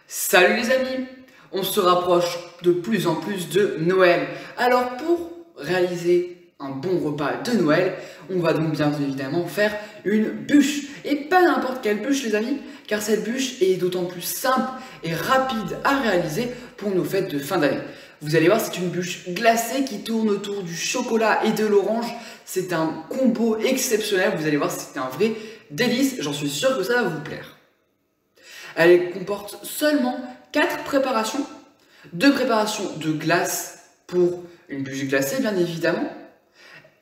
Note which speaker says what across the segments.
Speaker 1: Salut les amis! On se rapproche de plus en plus de Noël. Alors pour réaliser un bon repas de Noël, on va donc bien évidemment faire une bûche. Et pas n'importe quelle bûche les amis, car cette bûche est d'autant plus simple et rapide à réaliser pour nos fêtes de fin d'année. Vous allez voir, c'est une bûche glacée qui tourne autour du chocolat et de l'orange. C'est un combo exceptionnel, vous allez voir, c'est un vrai délice. J'en suis sûr que ça va vous plaire. Elle comporte seulement 4 préparations. 2 préparations de glace pour une bûche glacée, bien évidemment.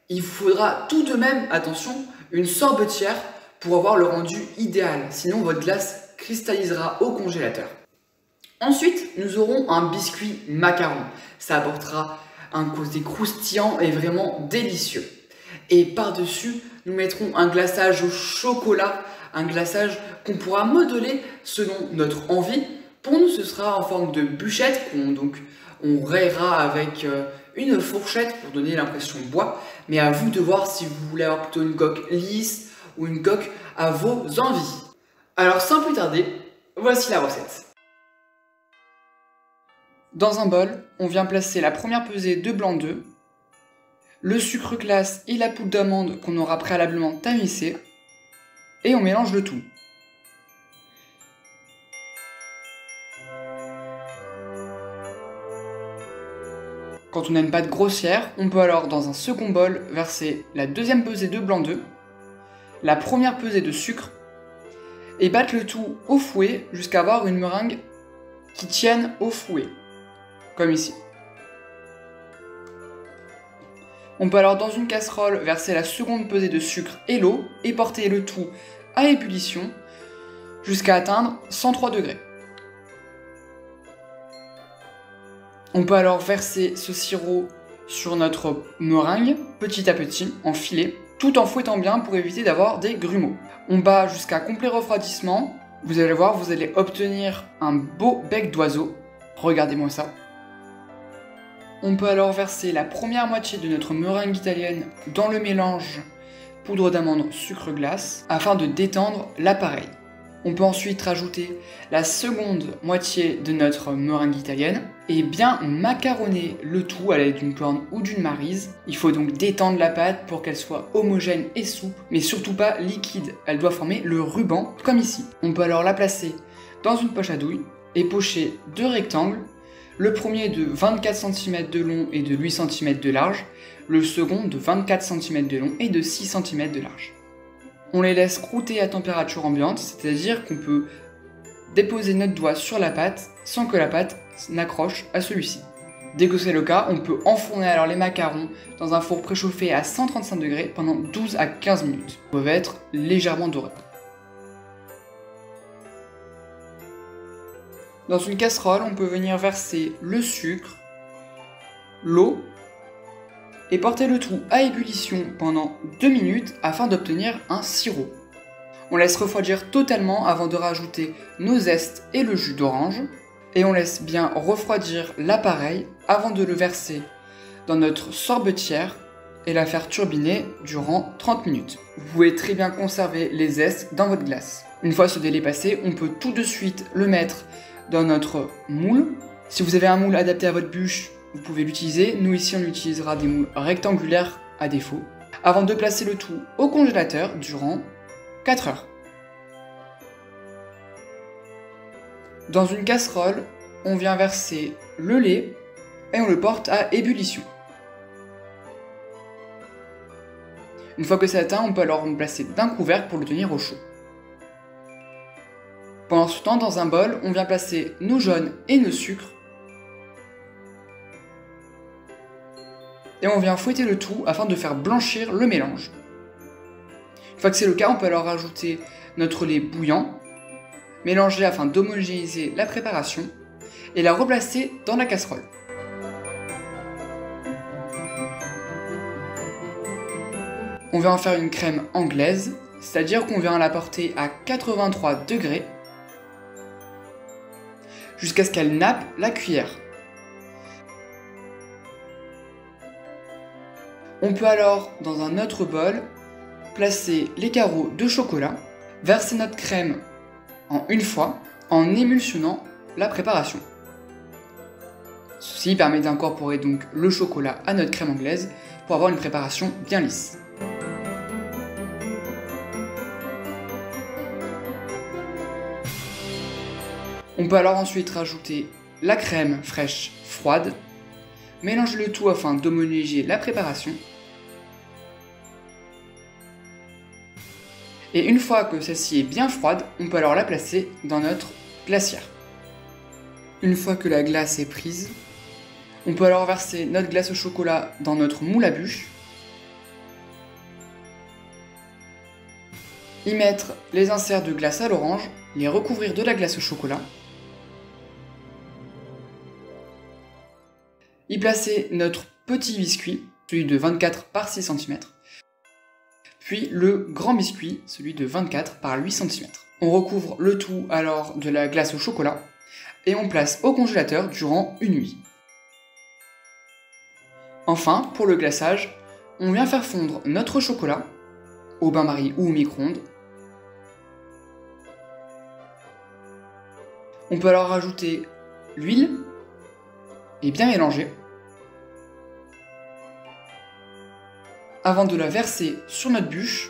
Speaker 1: Il faudra tout de même, attention, une sorbetière pour avoir le rendu idéal. Sinon, votre glace cristallisera au congélateur. Ensuite, nous aurons un biscuit macaron. Ça apportera un côté croustillant et vraiment délicieux. Et par-dessus, nous mettrons un glaçage au chocolat, un glaçage qu'on pourra modeler selon notre envie. Pour nous, ce sera en forme de bûchette, on rayera avec une fourchette pour donner l'impression de bois. Mais à vous de voir si vous voulez avoir plutôt une coque lisse ou une coque à vos envies. Alors sans plus tarder, voici la recette. Dans un bol, on vient placer la première pesée de blanc d'œuf, le sucre glace et la poudre d'amande qu'on aura préalablement tamisé, et on mélange le tout. Quand on a une pâte grossière, on peut alors dans un second bol verser la deuxième pesée de blanc d'œuf, la première pesée de sucre, et battre le tout au fouet jusqu'à avoir une meringue qui tienne au fouet, comme ici. On peut alors dans une casserole verser la seconde pesée de sucre et l'eau et porter le tout à ébullition jusqu'à atteindre 103 degrés. On peut alors verser ce sirop sur notre meringue petit à petit en filet, tout en fouettant bien pour éviter d'avoir des grumeaux. On bat jusqu'à complet refroidissement. Vous allez voir, vous allez obtenir un beau bec d'oiseau. Regardez-moi ça. On peut alors verser la première moitié de notre meringue italienne dans le mélange poudre d'amande, sucre glace afin de détendre l'appareil. On peut ensuite rajouter la seconde moitié de notre meringue italienne et bien macaronner le tout à l'aide d'une corne ou d'une maryse. Il faut donc détendre la pâte pour qu'elle soit homogène et souple, mais surtout pas liquide. Elle doit former le ruban, comme ici. On peut alors la placer dans une poche à douille et pocher 2 rectangles. Le premier de 24 cm de long et de 8 cm de large, le second de 24 cm de long et de 6 cm de large. On les laisse croûter à température ambiante, c'est-à-dire qu'on peut déposer notre doigt sur la pâte sans que la pâte n'accroche à celui-ci. Dès que c'est le cas, on peut enfourner alors les macarons dans un four préchauffé à 135 degrés pendant 12 à 15 minutes. Ils doivent être légèrement dorés. Dans une casserole, on peut venir verser le sucre, l'eau et porter le tout à ébullition pendant 2 minutes afin d'obtenir un sirop. On laisse refroidir totalement avant de rajouter nos zestes et le jus d'orange et on laisse bien refroidir l'appareil avant de le verser dans notre sorbetière et la faire turbiner durant 30 minutes. Vous pouvez très bien conserver les zestes dans votre glace. Une fois ce délai passé, on peut tout de suite le mettre dans notre moule. Si vous avez un moule adapté à votre bûche, vous pouvez l'utiliser. Nous ici, on utilisera des moules rectangulaires à défaut. Avant de placer le tout au congélateur durant 4 heures. Dans une casserole, on vient verser le lait et on le porte à ébullition. Une fois que c'est atteint, on peut alors le placer d'un couvercle pour le tenir au chaud. Pendant ce temps, dans un bol, on vient placer nos jaunes et nos sucres. Et on vient fouetter le tout afin de faire blanchir le mélange. Une fois que c'est le cas, on peut alors rajouter notre lait bouillant, mélanger afin d'homogénéiser la préparation et la replacer dans la casserole. On va en faire une crème anglaise, c'est-à-dire qu'on vient la porter à 83 degrés jusqu'à ce qu'elle nappe la cuillère. On peut alors, dans un autre bol, placer les carreaux de chocolat, verser notre crème en une fois, en émulsionnant la préparation. Ceci permet d'incorporer donc le chocolat à notre crème anglaise pour avoir une préparation bien lisse. On peut alors ensuite rajouter la crème fraîche froide, mélanger le tout afin d'homogénéiser la préparation. Et une fois que celle-ci est bien froide, on peut alors la placer dans notre glacière. Une fois que la glace est prise, on peut alors verser notre glace au chocolat dans notre moule à bûche, y mettre les inserts de glace à l'orange, les recouvrir de la glace au chocolat, y placer notre petit biscuit, celui de 24 par 6 cm, puis le grand biscuit, celui de 24 par 8 cm. On recouvre le tout alors de la glace au chocolat et on place au congélateur durant une nuit. Enfin, pour le glaçage, on vient faire fondre notre chocolat au bain-marie ou au micro-ondes. On peut alors rajouter l'huile et bien mélanger avant de la verser sur notre bûche,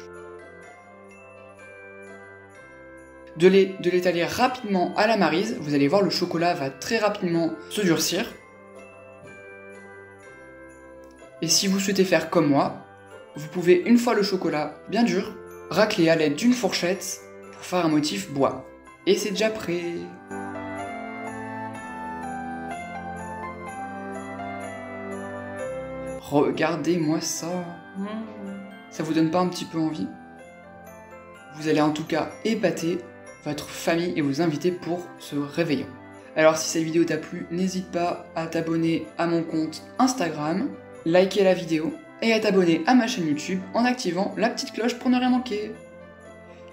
Speaker 1: de l'étaler rapidement à la maryse. Vous allez voir, le chocolat va très rapidement se durcir. Et si vous souhaitez faire comme moi, vous pouvez, une fois le chocolat bien dur, racler à l'aide d'une fourchette pour faire un motif bois. Et c'est déjà prêt! Regardez-moi ça! Ça vous donne pas un petit peu envie? Vous allez en tout cas épater votre famille et vos invités pour ce réveillon. Alors si cette vidéo t'a plu, n'hésite pas à t'abonner à mon compte Instagram, liker la vidéo et à t'abonner à ma chaîne YouTube en activant la petite cloche pour ne rien manquer.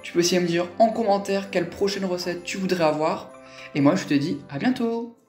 Speaker 1: Tu peux aussi me dire en commentaire quelle prochaine recette tu voudrais avoir. Et moi je te dis à bientôt!